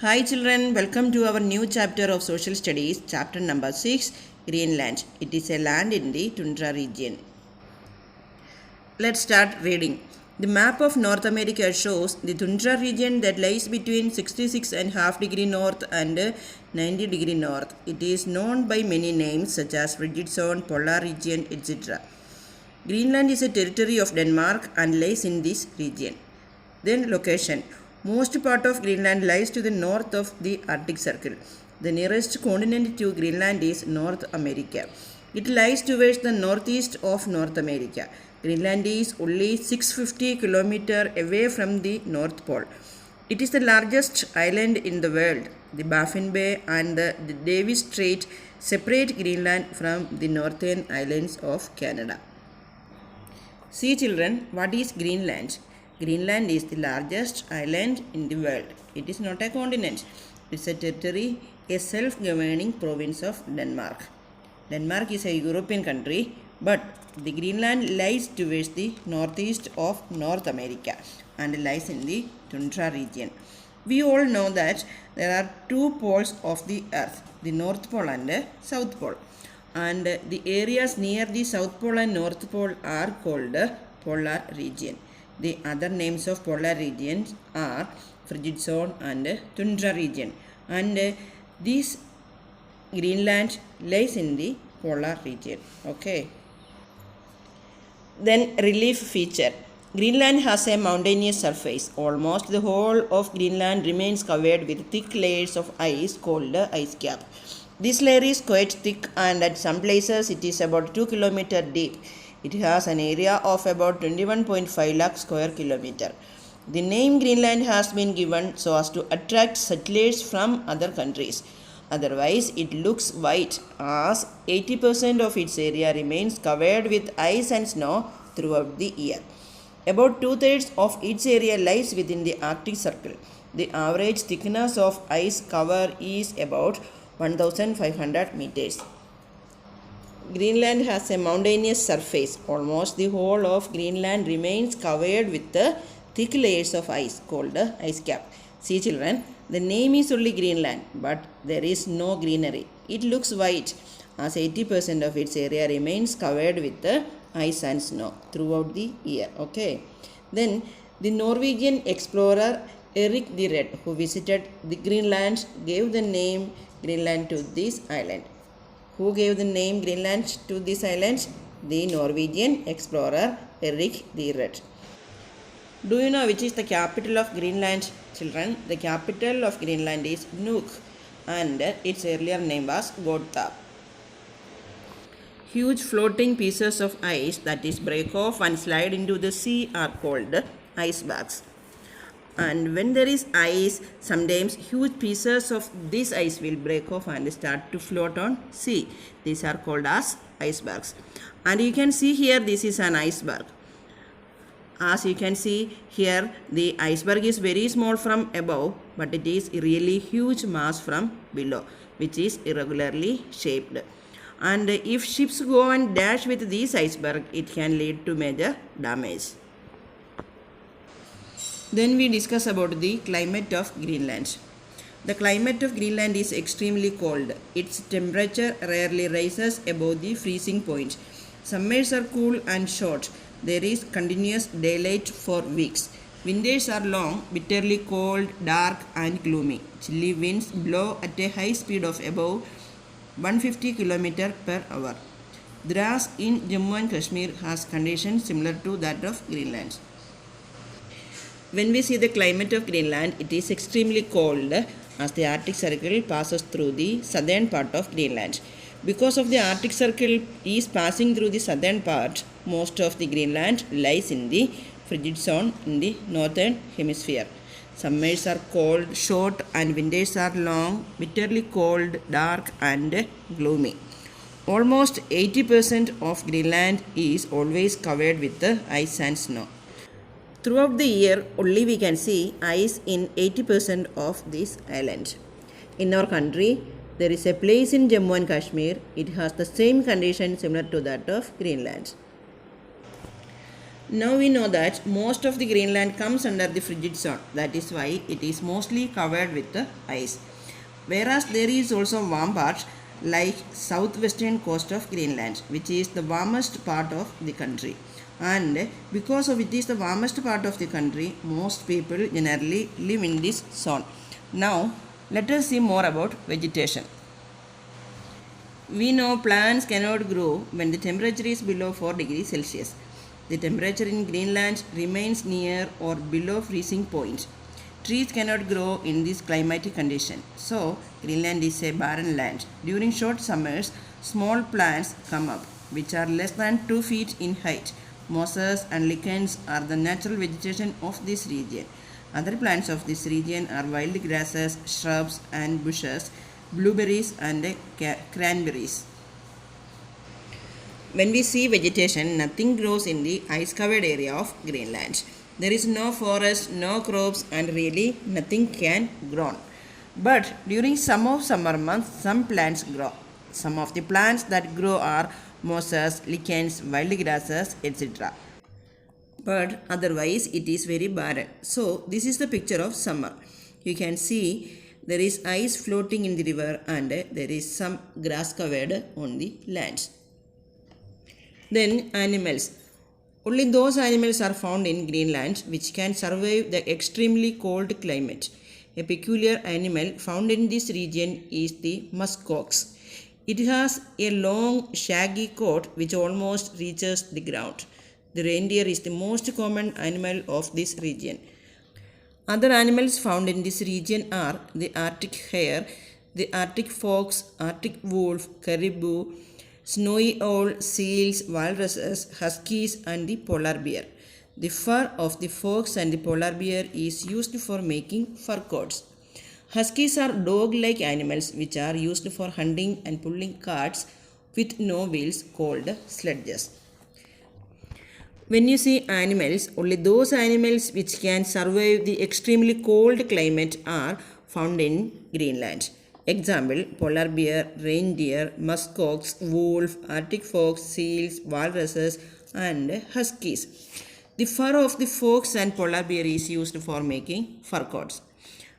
Hi children, welcome to our new chapter of Social Studies, chapter number 6, Greenland. It is a land in the tundra region. Let's start reading. The map of North America shows the tundra region that lies between 66.5 north and 90 north. It is known by many names such as frigid zone, polar region, etc. Greenland is a territory of Denmark and lies in this region. Then location. Most part of Greenland lies to the north of the Arctic Circle. The nearest continent to Greenland is North America. It lies towards the northeast of North America. Greenland is only 650 km away from the North Pole. It is the largest island in the world. The Baffin Bay and the Davis Strait separate Greenland from the northern islands of Canada. See children, what is Greenland? Greenland is the largest island in the world. It is not a continent. It is a territory, a self-governing province of Denmark. Denmark is a European country, but the Greenland lies towards the northeast of North America and lies in the tundra region. We all know that there are two poles of the earth, the North Pole and the South Pole. And the areas near the South Pole and North Pole are called polar region. The other names of polar regions are frigid zone and tundra region. And this Greenland lies in the polar region. Okay. Then relief feature. Greenland has a mountainous surface. Almost the whole of Greenland remains covered with thick layers of ice called ice cap. This layer is quite thick and at some places it is about 2 km deep. It has an area of about 21.5 lakh square kilometer. The name Greenland has been given so as to attract settlers from other countries. Otherwise, it looks white as 80% of its area remains covered with ice and snow throughout the year. About 2/3 of its area lies within the Arctic Circle. The average thickness of ice cover is about 1,500 meters. Greenland has a mountainous surface. Almost the whole of Greenland remains covered with thick layers of ice called ice cap. See children, the name is only Greenland, but there is no greenery. It looks white as 80% of its area remains covered with ice and snow throughout the year. Okay. Then the Norwegian explorer Erik the Red, who visited the Greenland, gave the name Greenland to this island. Who gave the name Greenland to this island? The Norwegian explorer Erik the Red. Do you know which is the capital of Greenland, children? The capital of Greenland is Nuuk and its earlier name was Godthaab. Huge floating pieces of ice that is break off and slide into the sea are called icebergs. And when there is ice, sometimes huge pieces of this ice will break off and start to float on sea. These are called as icebergs. And you can see here this is an iceberg. As you can see here, the iceberg is very small from above, but it is really huge mass from below, which is irregularly shaped. And if ships go and dash with this iceberg, it can lead to major damage. Then we discuss about the climate of Greenland. The climate of Greenland is extremely cold. Its temperature rarely rises above the freezing point. Summers are cool and short. There is continuous daylight for weeks. Winters are long, bitterly cold, dark and gloomy. Chilly winds blow at a high speed of above 150 km per hour. Dras in Jammu and Kashmir has conditions similar to that of Greenland. When we see the climate of Greenland, it is extremely cold as the Arctic Circle passes through the southern part of Greenland. Because of the Arctic Circle is passing through the southern part, most of the Greenland lies in the frigid zone in the northern hemisphere. Summers are cold, short and winters are long, bitterly cold, dark and gloomy. Almost 80% of Greenland is always covered with ice and snow. Throughout the year, only we can see ice in 80% of this island. In our country, there is a place in Jammu and Kashmir. It has the same condition similar to that of Greenland. Now we know that most of the Greenland comes under the frigid zone. That is why it is mostly covered with the ice. Whereas there is also warm part like southwestern coast of Greenland, which is the warmest part of the country. And because of it is the warmest part of the country, most people generally live in this zone. Now let us see more about vegetation. We know plants cannot grow when the temperature is below 4 degrees Celsius. The temperature in Greenland remains near or below freezing point. Trees cannot grow in this climatic condition. So, Greenland is a barren land. During short summers, small plants come up, which are less than 2 feet in height. Mosses and lichens are the natural vegetation of this region. Other plants of this region are wild grasses, shrubs and bushes, blueberries and cranberries. When we see vegetation, nothing grows in the ice-covered area of Greenland. There is no forest, no crops, and really nothing can grow. But during some of summer months, some plants grow. Some of the plants that grow are mosses, lichens, wild grasses, etc. But otherwise, it is very barren. So, this is the picture of summer. You can see there is ice floating in the river and there is some grass covered on the lands. Then animals. Only those animals are found in Greenland which can survive the extremely cold climate. A peculiar animal found in this region is the muskox. It has a long shaggy coat which almost reaches the ground. The reindeer is the most common animal of this region. Other animals found in this region are the Arctic hare, the Arctic fox, Arctic wolf, caribou, snowy owl, seals, walruses, huskies and the polar bear. The fur of the fox and the polar bear is used for making fur coats. Huskies are dog-like animals which are used for hunting and pulling carts with no wheels called sledges. When you see animals, only those animals which can survive the extremely cold climate are found in Greenland. Example, polar bear, reindeer, muskox, wolf, Arctic fox, seals, walruses and huskies. The fur of the fox and polar bear is used for making fur coats.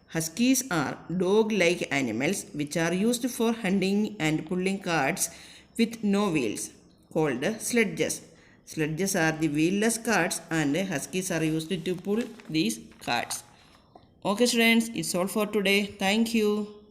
Huskies are dog-like animals which are used for hunting and pulling carts with no wheels called sledges. Sledges are the wheelless carts and huskies are used to pull these carts. Okay students, it's all for today. Thank you.